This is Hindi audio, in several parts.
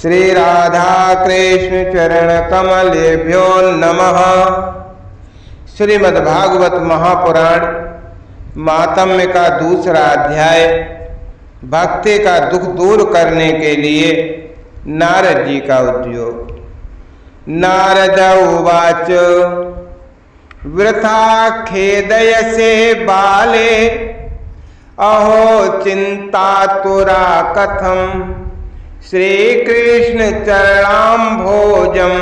श्री राधा कृष्ण चरण कमलेभ्यो नमः। श्रीमद्भागवत महापुराण मातम्य का दूसरा अध्याय, भक्ति का दुख दूर करने के लिए नारद जी का उद्योग। नारद उवाच वृथा खेदयसे बाले अहो चिंतातुरा कथम श्री कृष्ण चरणाम्भोजम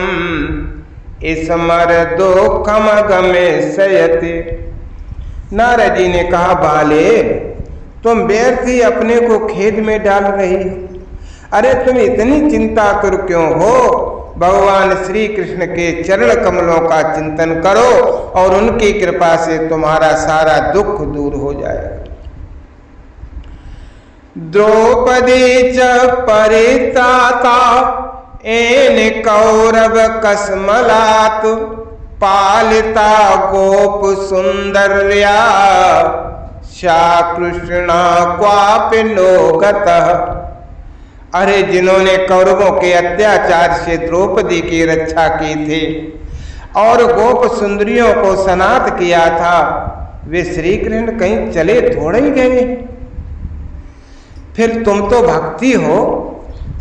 स्मर दुखम गमेशयति। नारद जी ने कहा, बाले तुम व्यर्थ ही अपने को खेद में डाल रही हो। अरे तुम इतनी चिंतातुर क्यों हो? भगवान श्री कृष्ण के चरण कमलों का चिंतन करो और उनकी कृपा से तुम्हारा सारा दुख दूर हो जाएगा। द्रौपदी च परित्राता एन कौरव कसमलात पालिता गोप सुंदर्या शा कृष्णा क्वापि नो गतः। अरे जिन्होंने कौरवों के अत्याचार से द्रौपदी की रक्षा की थी और गोप सुंदरियों को सनात किया था, वे श्री कृष्ण कहीं चले थोड़े ही गए। फिर तुम तो भक्ति हो,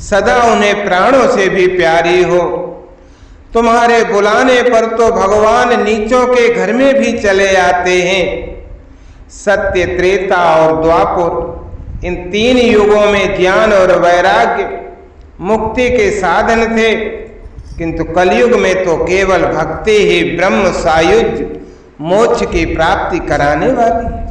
सदा उन्हें प्राणों से भी प्यारी हो। तुम्हारे बुलाने पर तो भगवान नीचों के घर में भी चले आते हैं। सत्य, त्रेता और द्वापर, इन तीन युगों में ज्ञान और वैराग्य मुक्ति के साधन थे, किंतु कलयुग में तो केवल भक्ति ही ब्रह्म सायुज्य मोक्ष की प्राप्ति कराने वाली है।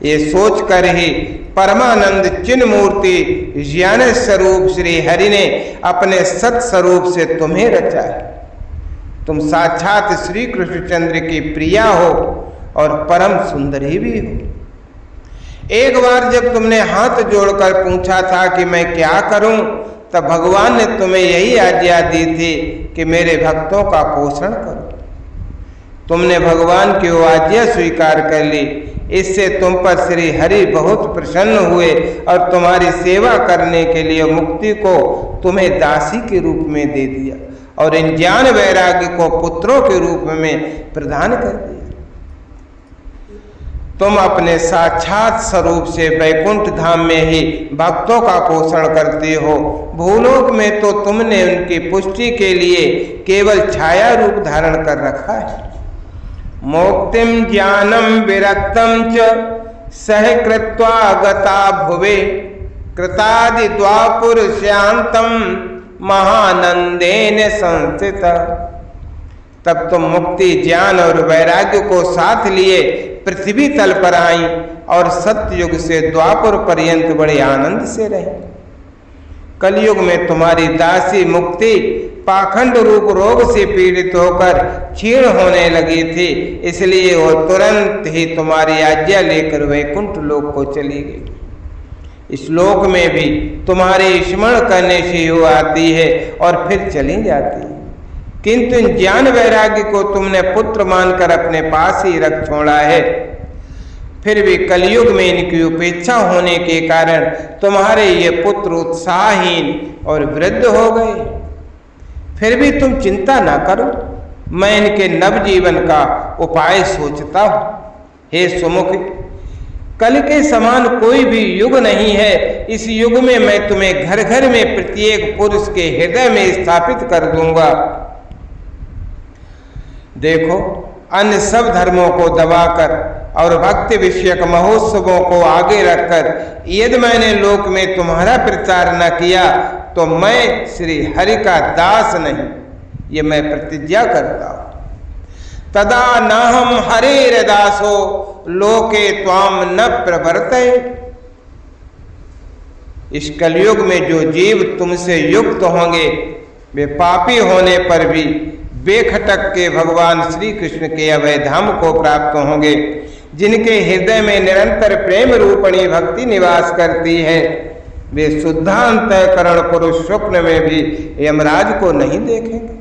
ये सोचकर ही परमानंद चिन्ह मूर्ति ज्ञान स्वरूप श्री हरि ने अपने सत स्वरूप से तुम्हें रचा है। तुम साक्षात श्री कृष्णचंद्र की प्रिया हो और परम सुंदरी भी हो। एक बार जब तुमने हाथ जोड़कर पूछा था कि मैं क्या करूं, तब भगवान ने तुम्हें यही आज्ञा दी थी कि मेरे भक्तों का पोषण करो। तुमने भगवान की वो आज्ञा स्वीकार कर ली। इससे तुम पर श्री हरि बहुत प्रसन्न हुए और तुम्हारी सेवा करने के लिए मुक्ति को तुम्हें दासी के रूप में दे दिया और इन ज्ञान वैराग्य को पुत्रों के रूप में प्रदान कर दिया। तुम अपने साक्षात स्वरूप से वैकुंठ धाम में ही भक्तों का पोषण करते हो। भूलोक में तो तुमने उनकी पुष्टि के लिए केवल छाया रूप धारण कर रखा है। मोक्तिम ज्ञानम विरक्तम च सह कृत्वा गता भुवे कृतादि द्वापुर शांतम महानंदेन संस्थित। तब तुम मुक्ति, ज्ञान और वैराग्य को साथ लिए पृथ्वी तल पर आई और सत्ययुग से द्वापुर पर्यंत बड़े आनंद से रहे। कलयुग में तुम्हारी दासी मुक्ति पाखंड रूप रोग से पीड़ित होकर क्षीण होने लगी थी, इसलिए वो तुरंत ही तुम्हारी आज्ञा लेकर वैकुंठ लोक को चली गई। इस लोक में भी तुम्हारे स्मरण करने से वो आती है और फिर चली जाती है, किंतु इन ज्ञान वैराग्य को तुमने पुत्र मानकर अपने पास ही रख छोड़ा है। फिर भी कलयुग में इनकी उपेक्षा होने के कारण तुम्हारे ये पुत्र उत्साहहीन और वृद्ध हो गए। फिर भी तुम चिंता ना करो, मैं इनके नवजीवन का उपाय सोचता हूँ। हे सुमुख, कल के समान कोई भी युग नहीं है। इस युग में मैं तुम्हें घर घर में प्रत्येक पुरुष के हृदय में स्थापित कर दूंगा। देखो, अन्य सब धर्मों को दबाकर और भक्ति विषयक महोत्सवों को आगे रखकर यदि मैंने लोक में तुम्हारा प्रचार न किया तो मैं श्री हरि का दास नहीं, ये मैं प्रतिज्ञा करता हूं। तदा न हम हरेर दासो लोके त्वाम न प्रवर्तये। इस कलयुग में जो जीव तुमसे युक्त होंगे वे पापी होने पर भी बेखटक के भगवान श्री कृष्ण के अभय धाम को प्राप्त होंगे। जिनके हृदय में निरंतर प्रेम रूपणी भक्ति निवास करती है, वे शुद्धांतःकरण पुरुष स्वप्न में भी यमराज को नहीं देखेंगे।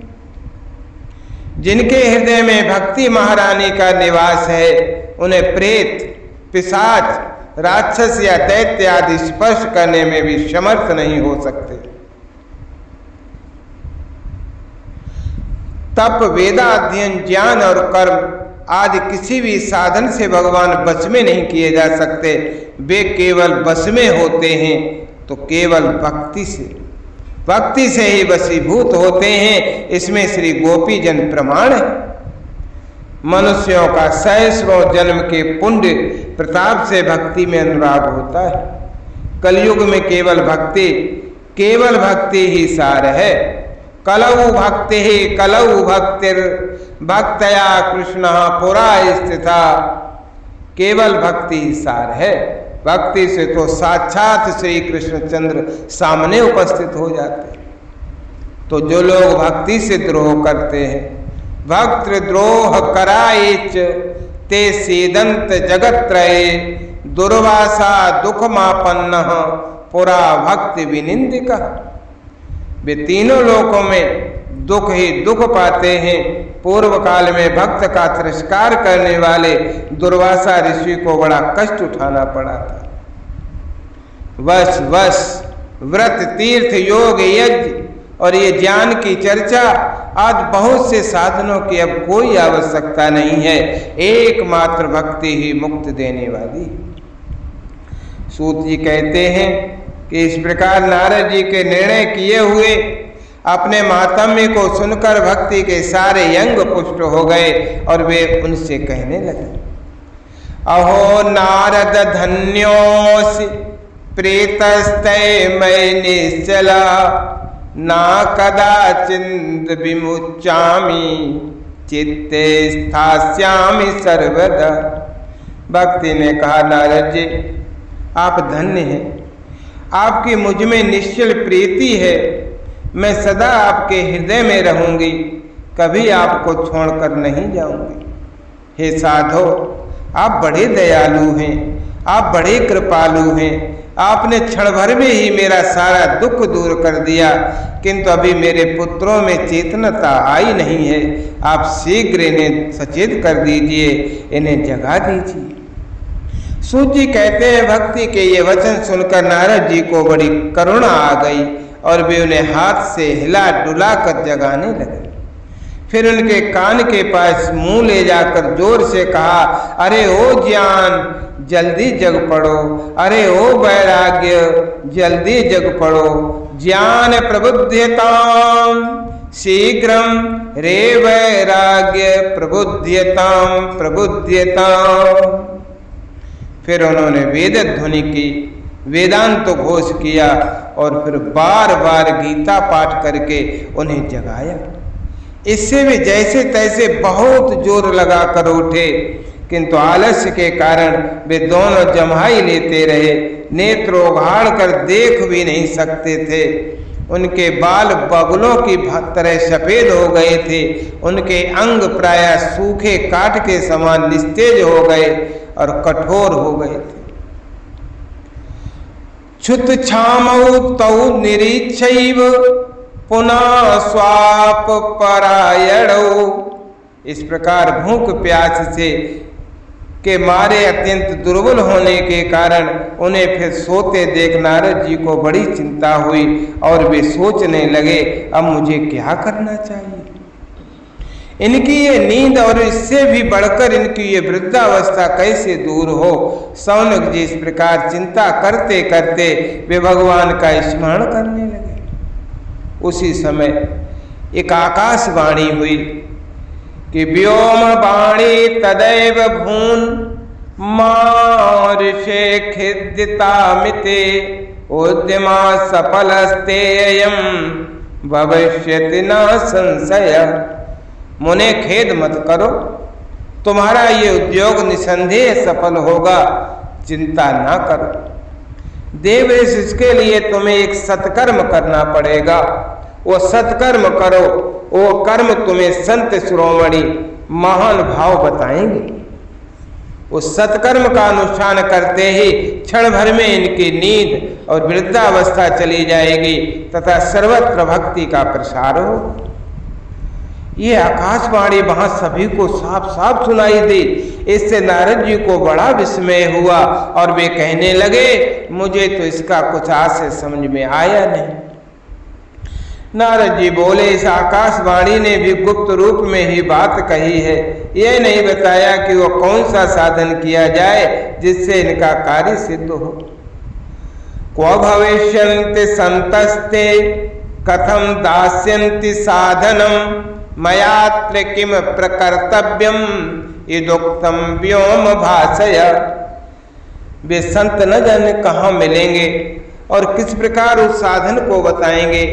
जिनके हृदय में भक्ति महारानी का निवास है, उन्हें प्रेत, पिशाच, राक्षस या दैत्य आदि स्पर्श करने में भी समर्थ नहीं हो सकते। तप, वेदाध्ययन, ज्ञान और कर्म आदि किसी भी साधन से भगवान वश में नहीं किए जा सकते। वे केवल वश में होते हैं तो केवल भक्ति से ही वशीभूत होते हैं। इसमें श्री गोपी जन प्रमाण है। मनुष्यों का सहस्रों जन्म के पुण्य प्रताप से भक्ति में अनुराग होता है। कलयुग में केवल भक्ति ही सार है। कलौ भक्ति ही कलौ भक्तिर भक्तया कृष्ण पुरा स्थिता। केवल भक्ति ही सार है। भक्ति से तो साक्षात श्री कृष्णचंद्र सामने उपस्थित हो जाते हैं। तो जो लोग भक्ति से द्रोह करते हैं, भक्त द्रोह कराएच ते सीदंत जगत्रये दुर्वासा दुखमापन्न पुरा भक्ति विनिंदिका। वे तीनों लोकों में दुख ही दुख पाते हैं। पूर्व काल में भक्त का तिरस्कार करने वाले दुर्वासा ऋषि को बड़ा कष्ट उठाना पड़ा था। वश व्रत, तीर्थ, योग, यज्ञ और ये ज्ञान की चर्चा, आज बहुत से साधनों की अब कोई आवश्यकता नहीं है। एकमात्र भक्ति ही मुक्त देने वाली। सूत जी कहते हैं कि इस प्रकार नारद जी के निर्णय किए हुए अपने महात्म्य को सुनकर भक्ति के सारे अंग पुष्ट हो गए और वे उनसे कहने लगे, अहो नारद धन्योसि प्रीतस्तै मयि निश्चला ना कदाचित् विमुच्चामि चित्ते स्थास्यामि सर्वदा। भक्ति ने कहा, नारद जी आप धन्य हैं, आपकी मुझ में निश्चल प्रीति है। मैं सदा आपके हृदय में रहूंगी, कभी आपको छोड़कर नहीं जाऊंगी। हे साधो, आप बड़े दयालु हैं, आप बड़े कृपालु हैं। आपने क्षण भर में ही मेरा सारा दुख दूर कर दिया, किंतु अभी मेरे पुत्रों में चेतनता आई नहीं है। आप शीघ्र इन्हें सचेत कर दीजिए, इन्हें जगा दीजिए। सूत जी कहते हैं, भक्ति के ये वचन सुनकर नारद जी को बड़ी करुणा आ गई और वे उन्हें हाथ से हिला डुला कर जगाने लगे। फिर उनके कान के पास मुंह ले जाकर जोर से कहा, अरे ओ ज्ञान जल्दी जग पड़ो, अरे ओ वैराग्य जल्दी जग पड़ो। ज्ञान प्रबुध्यताम शीघ्रम रे वैराग्य प्रबुध्यताम प्रबुध्यताम। फिर उन्होंने वेद ध्वनि की, वेदांत घोष किया और फिर बार बार गीता पाठ करके उन्हें जगाया। इससे भी जैसे तैसे बहुत जोर लगा कर उठे, किंतु आलस्य के कारण वे दोनों जम्हाई लेते रहे। नेत्र उघाड़ कर देख भी नहीं सकते थे। उनके बाल बगुलों की तरह सफेद हो गए थे। उनके अंग प्रायः सूखे काठ के समान निस्तेज हो गए और कठोर हो गए थे। छुत छामौ तौ निरीक्षैव पुनः स्वाप परायणौ। इस प्रकार भूख प्यास से के मारे अत्यंत दुर्बल होने के कारण उन्हें फिर सोते देख नारद जी को बड़ी चिंता हुई और वे सोचने लगे, अब मुझे क्या करना चाहिए। इनकी ये नींद और इससे भी बढ़कर इनकी ये वृद्धावस्था कैसे दूर हो। सौनक जी इस प्रकार चिंता करते करते वे भगवान का स्मरण करने लगे। उसी समय एक आकाशवाणी हुई कि व्योम वाणी तदैव भून मार्षे खिद्यतामिते उद्यमा सफलस्तेयं भविष्यति न संशय। मुने खेद मत करो, तुम्हारा ये उद्योग निसंदेह सफल होगा, चिंता ना करो। देवऋषि इसके लिए तुम्हें एक सत्कर्म करना पड़ेगा। वो सत्कर्म करो, वो कर्म तुम्हें संत शिरोमणि महान भाव बताएंगे। उस सत्कर्म का अनुष्ठान करते ही क्षण भर में इनकी नींद और वृद्धावस्था चली जाएगी तथा सर्वत्र भक्ति का प्रसार हो। ये आकाशवाणी वहां सभी को साफ साफ सुनाई दी। इससे नारद जी को बड़ा विस्मय हुआ और वे कहने लगे, मुझे तो इसका कुछ आज से समझ में आया नहीं। नारद जी बोले, इस आकाशवाणी ने भी गुप्त रूप में ही बात कही है, यह नहीं बताया कि वो कौन सा साधन किया जाए जिससे इनका कार्य सिद्ध हो। क्व भविष्यन्ति संतस्ते कथम दास्यन्ति साधनम मयात्र किम प्रकर्तव्यम इदुक्तम व्योम भाषय। वे संत न जाने कहाँ मिलेंगे और किस प्रकार उस साधन को बताएंगे।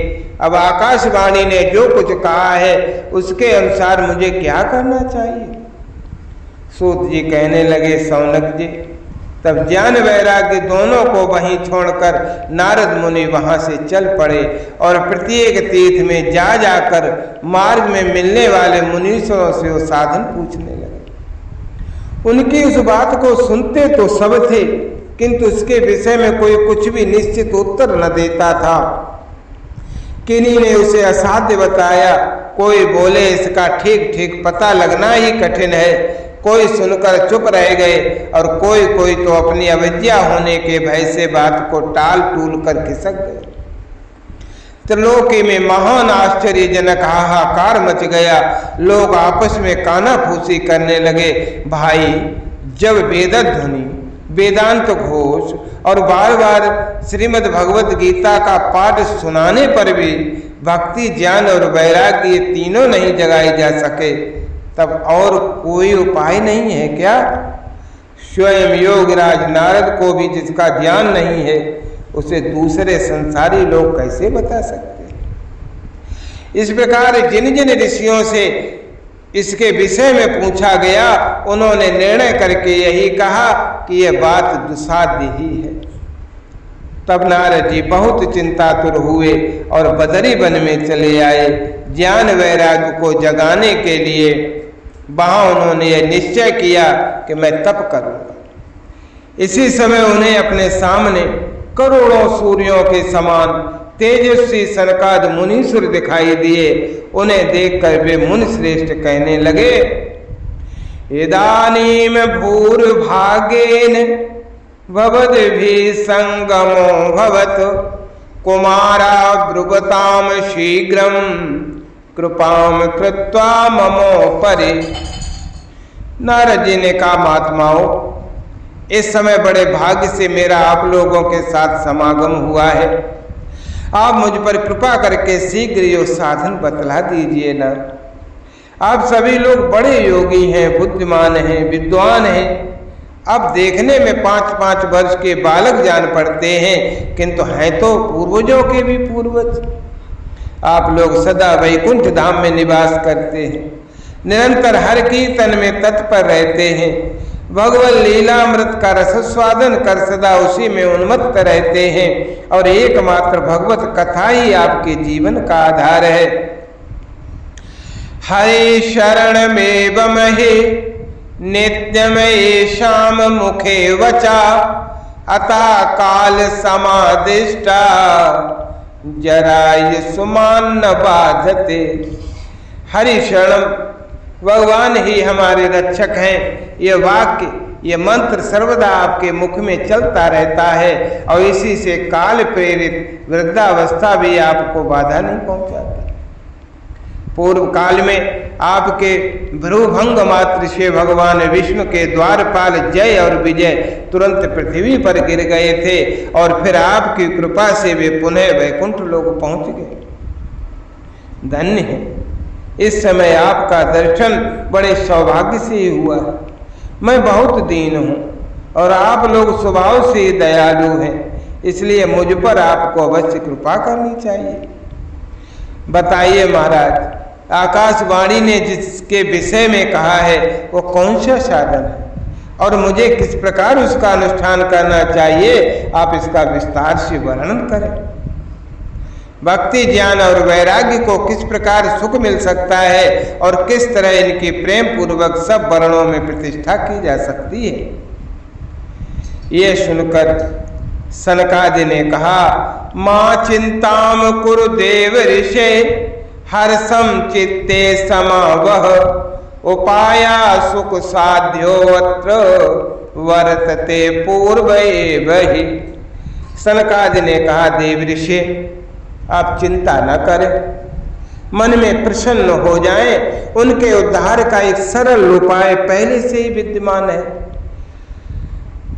अब आकाशवाणी ने जो कुछ कहा है उसके अनुसार मुझे क्या करना चाहिए। सूत जी कहने लगे, सौनक जी, तब ज्ञान वैराग्य दोनों को वहीं छोड़कर नारद मुनि वहां से चल पड़े और प्रत्येक तीर्थ में जा जाकर मार्ग में मिलने वाले मुनीश्वरों से वो साधन पूछने लगे। उनकी उस बात को सुनते तो सब थे, किंतु उसके विषय में कोई कुछ भी निश्चित उत्तर न देता था। किन्हीं ने उसे असाध्य बताया, कोई बोले इसका ठीक ठीक पता लगना ही कठिन है, कोई सुनकर चुप रह गए और कोई तो अपनी अविद्या होने के भय से बात को टाल टूल कर खिसक गए। त्रिलोकी में महान आश्चर्यजनक हाहाकार मच गया। लोग आपस में कानाफूसी करने लगे। भाई, जब वेदध्वनि, वेदांत घोष और बार बार श्रीमद् भगवत गीता का पाठ सुनाने पर भी भक्ति, ज्ञान और वैराग्य ये तीनों नहीं जगाए जा सके, तब और कोई उपाय नहीं है क्या? स्वयं योगराज नारद को भी जिसका ध्यान नहीं है उसे दूसरे संसारी लोग कैसे बता सकते हैं। इस प्रकार जिन जिन ऋषियों से इसके विषय में पूछा गया, उन्होंने निर्णय करके यही कहा कि यह बात दुस्साध्य ही है। तब नारद जी बहुत चिंतातुर हुए और बदरी वन में चले आए। ज्ञान वैराग्य को जगाने के लिए वहां उन्होंने यह निश्चय किया कि मैं तप करूंगा। इसी समय उन्हें अपने सामने करोड़ों सूर्यों के समान तेजस्वी सनकाद मुनीश्वर दिखाई दिए। उन्हें देखकर वे मुनि श्रेष्ठ कहने लगे, इदानीम भूर्भागेन भवद्भिः संगमो भवत कुमारा ब्रुवताम शीघ्रम कृपाम कृत्वा ममोपरि। नारद जी ने कहा, महात्माओं, इस समय बड़े भाग्य से मेरा आप लोगों के साथ समागम हुआ है। आप मुझ पर कृपा करके शीघ्र यो साधन बतला दीजिए ना। आप सभी लोग बड़े योगी हैं, बुद्धिमान हैं, विद्वान हैं। अब देखने में 5-5 वर्ष के बालक जान पड़ते हैं, किंतु हैं तो पूर्वजों के भी पूर्वज। आप लोग सदा वैकुंठ धाम में निवास करते हैं, निरंतर हर कीर्तन में तत्पर रहते हैं, भगवत लीलामृत का रसस्वादन कर सदा उसी में उन्मत्त रहते हैं और एकमात्र भगवत कथा ही आपके जीवन का आधार है। हरि शरण में बमहे नित्यम येषाम मुखे वचा अता काल समादिष्टा जराय सुमान न बाधते। हरि शरण, भगवान ही हमारे रक्षक हैं। ये वाक्य, ये मंत्र सर्वदा आपके मुख में चलता रहता है और इसी से काल प्रेरित वृद्धावस्था भी आपको बाधा नहीं पहुंचाती। पूर्व काल में आपके भ्रूभंग मात्र से भगवान विष्णु के द्वारपाल जय और विजय तुरंत पृथ्वी पर गिर गए थे और फिर आपकी कृपा से वे पुनः वैकुंठ लोक पहुंच गए। धन्य है, इस समय आपका दर्शन बड़े सौभाग्य से ही हुआ है। मैं बहुत दीन हूँ और आप लोग स्वभाव से दयालु हैं, इसलिए मुझ पर आपको अवश्य कृपा करनी चाहिए। बताइए महाराज, आकाशवाणी ने जिसके विषय में कहा है वो कौन सा साधन है और मुझे किस प्रकार उसका अनुष्ठान करना चाहिए, आप इसका विस्तार से वर्णन करें। भक्ति, ज्ञान और वैराग्य को किस प्रकार सुख मिल सकता है और किस तरह इनकी प्रेम पूर्वक सब वर्णों में प्रतिष्ठा की जा सकती है। ये सुनकर सनकादि ने कहा, मां चिंताम कुरु देव ऋषे हर्षम चित्ते समावह उपाया सुख साध्योऽत्र वर्तते पूर्व एव हि। सनकादि ने कहा, देव ऋषि, आप चिंता न करें, मन में प्रसन्न हो जाएं। उनके उद्धार का एक सरल उपाय पहले से ही विद्यमान है।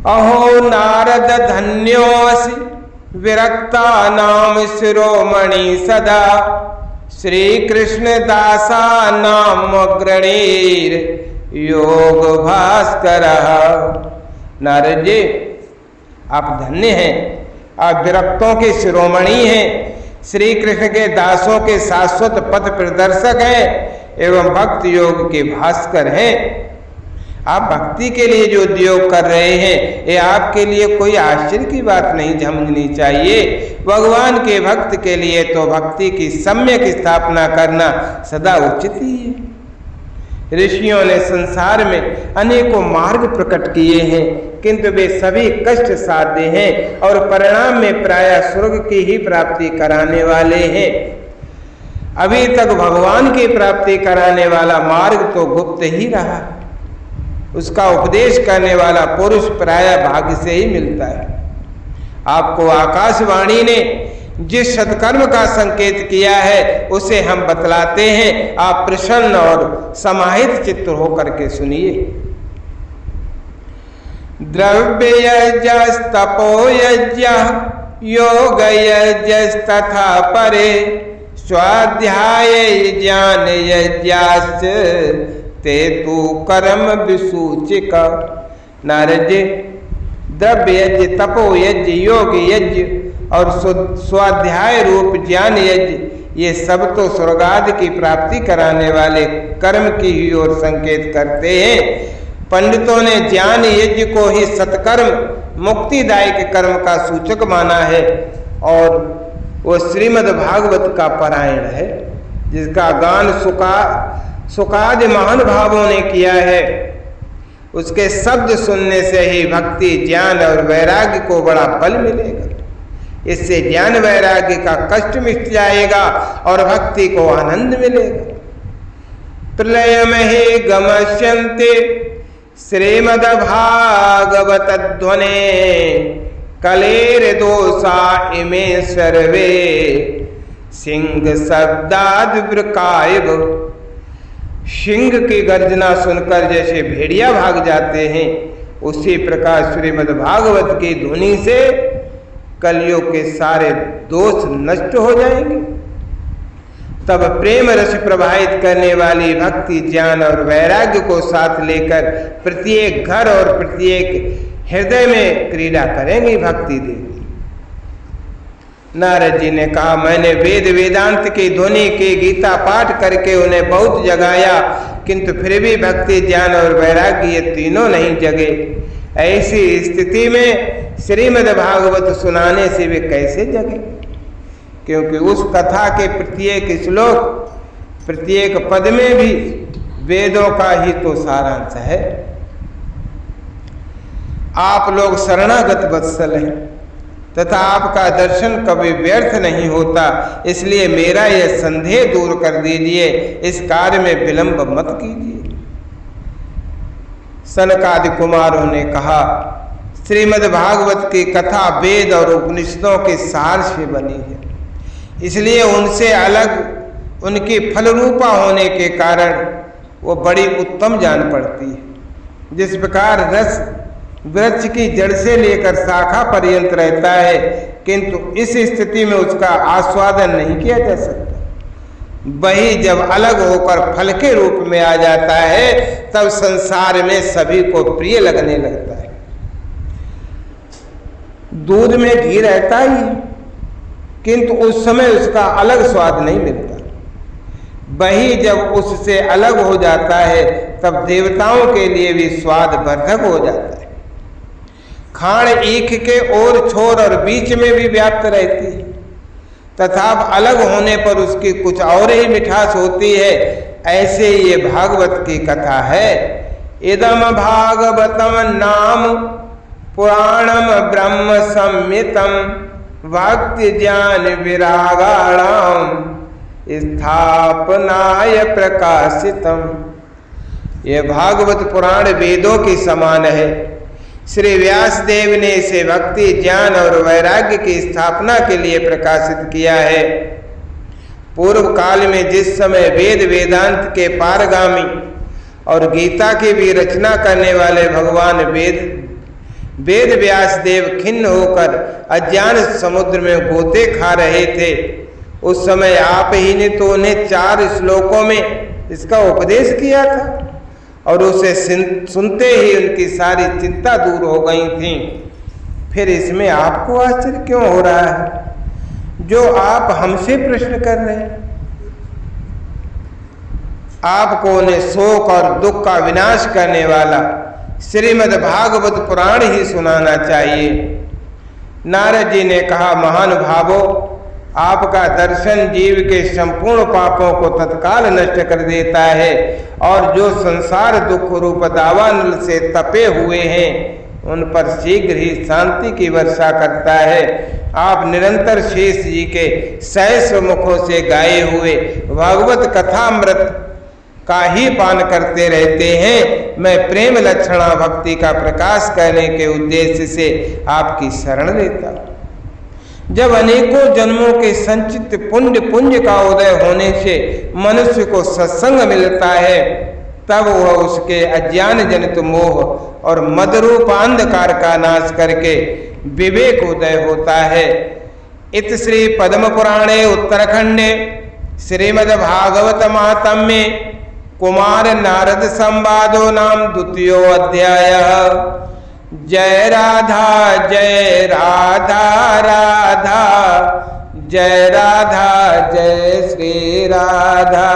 अहो नारद धन्योऽसि विरक्ता नाम शिरोमणि सदा, श्री कृष्ण दासा नाम अग्रणीर योग भास्कर। नारद जी, आप धन्य हैं, आप विरक्तों के शिरोमणि हैं, श्री कृष्ण के दासों के शाश्वत पथ प्रदर्शक हैं एवं भक्ति योग के भास्कर हैं। आप भक्ति के लिए जो उद्योग कर रहे हैं ये आपके लिए कोई आश्चर्य की बात नहीं समझनी चाहिए। भगवान के भक्त के लिए तो भक्ति की सम्यक स्थापना करना सदा उचित ही है। ऋषियों ने संसार में अनेकों मार्ग प्रकट किए हैं, किंतु वे सभी कष्ट साध्य हैं और परिणाम में प्रायः स्वर्ग की ही प्राप्ति कराने वाले हैं। अभी तक भगवान की प्राप्ति कराने वाला मार्ग तो गुप्त ही रहा। उसका उपदेश करने वाला पुरुष प्रायः भाग्य से ही मिलता है। आपको आकाशवाणी ने जिस सत्कर्म का संकेत किया है उसे हम बतलाते हैं, आप प्रसन्न और समाहित चित्त होकर के सुनिए। द्रव्य यज्ञस्तपो यज्ञ योग यज्ञस्तथा परे, स्वाध्याय ज्ञान यज्ञाश्च ते तु कर्म विसूचिक। नारद जी, द्रव्य यज्ञ, तपो यज्ञ, योग यज्ञ और स्वाध्याय रूप ज्ञान यज्ञ ये सब तो स्वर्गादि की प्राप्ति कराने वाले कर्म की ही ओर संकेत करते हैं। पंडितों ने ज्ञान यज्ञ को ही सत्कर्म मुक्तिदायक कर्म का सूचक माना है और वो श्रीमद् भागवत का पारायण है, जिसका गान सुकादि महान भावों ने किया है। उसके शब्द सुनने से ही भक्ति, ज्ञान और वैराग्य को बड़ा बल मिलेगा। इससे ज्ञान वैराग्य का कष्ट मिट जाएगा और भक्ति को आनंद मिलेगा। प्रलय में ही गमस्यन्ते श्रीमद् भागवत ध्वने, कलेर दोषा इमे सर्वे सिंह शब्दाद्वृकायव। सिंह की गर्जना सुनकर जैसे भेड़िया भाग जाते हैं, उसी प्रकार श्रीमद् भागवत की ध्वनि से कलियुग के सारे दोष नष्ट हो जाएंगे। तब प्रेम रस प्रवाहित करने वाली भक्ति, ज्ञान और वैराग्य को साथ लेकर प्रत्येक घर और प्रत्येक हृदय में क्रीड़ा करेंगी भक्ति देवी। नारद जी ने कहा, मैंने वेद वेदांत की ध्वनि के गीता पाठ करके उन्हें बहुत जगाया, किंतु फिर भी भक्ति, ज्ञान और वैराग्य ये तीनों नहीं जगे। ऐसी स्थिति में श्रीमद् भागवत सुनाने से वे कैसे जगे? क्योंकि उस कथा के प्रत्येक श्लोक, प्रत्येक पद में भी वेदों का ही तो सारांश है। आप लोग शरणागत वत्सल हैं तथा आपका दर्शन कभी व्यर्थ नहीं होता, इसलिए मेरा यह संदेह दूर कर दीजिए, इस कार्य में विलंब मत कीजिए। सनकादि कुमारों ने कहा, श्रीमद् भागवत की कथा वेद और उपनिषदों के सार से बनी है, इसलिए उनसे अलग उनकी फलरूपा होने के कारण वो बड़ी उत्तम जान पड़ती है। जिस प्रकार रस वृक्ष की जड़ से लेकर शाखा पर्यंत रहता है, किंतु इस स्थिति में उसका आस्वादन नहीं किया जा सकता, वही जब अलग होकर फल के रूप में आ जाता है तब संसार में सभी को प्रिय लगने लगता है। दूध में घी रहता ही है, किंतु उस समय उसका अलग स्वाद नहीं मिलता। वही जब उससे अलग हो जाता है तब देवताओं के लिए भी स्वाद वर्धक हो जाता है। खाण ईख के ओर छोर और बीच में भी व्याप्त रहती है, तथा अलग होने पर उसकी कुछ और ही मिठास होती है। ऐसे ये भागवत की कथा है। इदम भागवतम नाम पुराणम ब्रह्म संहितम भक्ति ज्ञान विरागाणाम स्थापनाय प्रकाशितम। ये भागवत पुराण वेदों के समान है। श्री व्यास देव ने इसे भक्ति, ज्ञान और वैराग्य की स्थापना के लिए प्रकाशित किया है। पूर्व काल में जिस समय वेद वेदांत के पारगामी और गीता की भी रचना करने वाले भगवान वेद व्यास देव खिन्न होकर अज्ञान समुद्र में गोते खा रहे थे, उस समय आप ही ने तो उन्हें 4 श्लोकों में इसका उपदेश किया था और उसे सुनते ही उनकी सारी चिंता दूर हो गई थी। फिर इसमें आपको आश्चर्य क्यों हो रहा है जो आप हमसे प्रश्न कर रहे हैं? आपको उन्हें शोक और दुख का विनाश करने वाला श्रीमद् भागवत पुराण ही सुनाना चाहिए। नारद जी ने कहा, महानुभावों, आपका दर्शन जीव के संपूर्ण पापों को तत्काल नष्ट कर देता है और जो संसार दुख रूप दावानल से तपे हुए हैं उन पर शीघ्र ही शांति की वर्षा करता है। आप निरंतर शेष जी के सहस्र मुखों से गाए हुए भागवत कथामृत का ही पान करते रहते हैं। मैं प्रेम लक्षणा भक्ति का प्रकाश करने के उद्देश्य से आपकी शरण लेता हूँ। जब अनेकों जन्मों के संचित पुण्य का उदय होने से मनुष्य को सत्संग मिलता है, तब वह उसके अज्ञान जनित मोह और मदरूप अंधकार का नाश करके विवेक उदय होता है। इत श्री पद्म पुराणे उत्तराखंडे श्रीमद् भागवत महात्म्ये कुमार नारद संवादो नाम 2 अध्याय। जय राधा जय राधा राधा जय राधा जय श्री राधा।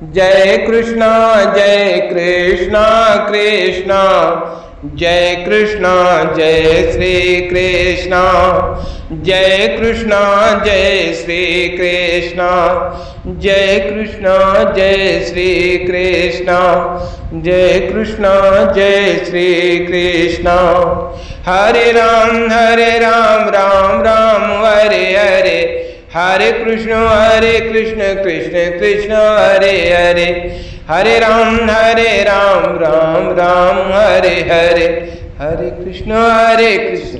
जय कृष्णा कृष्णा जय कृष्णा जय श्री कृष्णा। जय कृष्णा जय श्री कृष्णा। जय कृष्णा जय श्री कृष्णा। जय कृष्णा जय श्री कृष्णा। हरे राम राम राम हरे हरे, हरे कृष्ण कृष्ण कृष्ण हरे हरे, हरे राम राम राम हरे हरे, हरे कृष्ण कृष्ण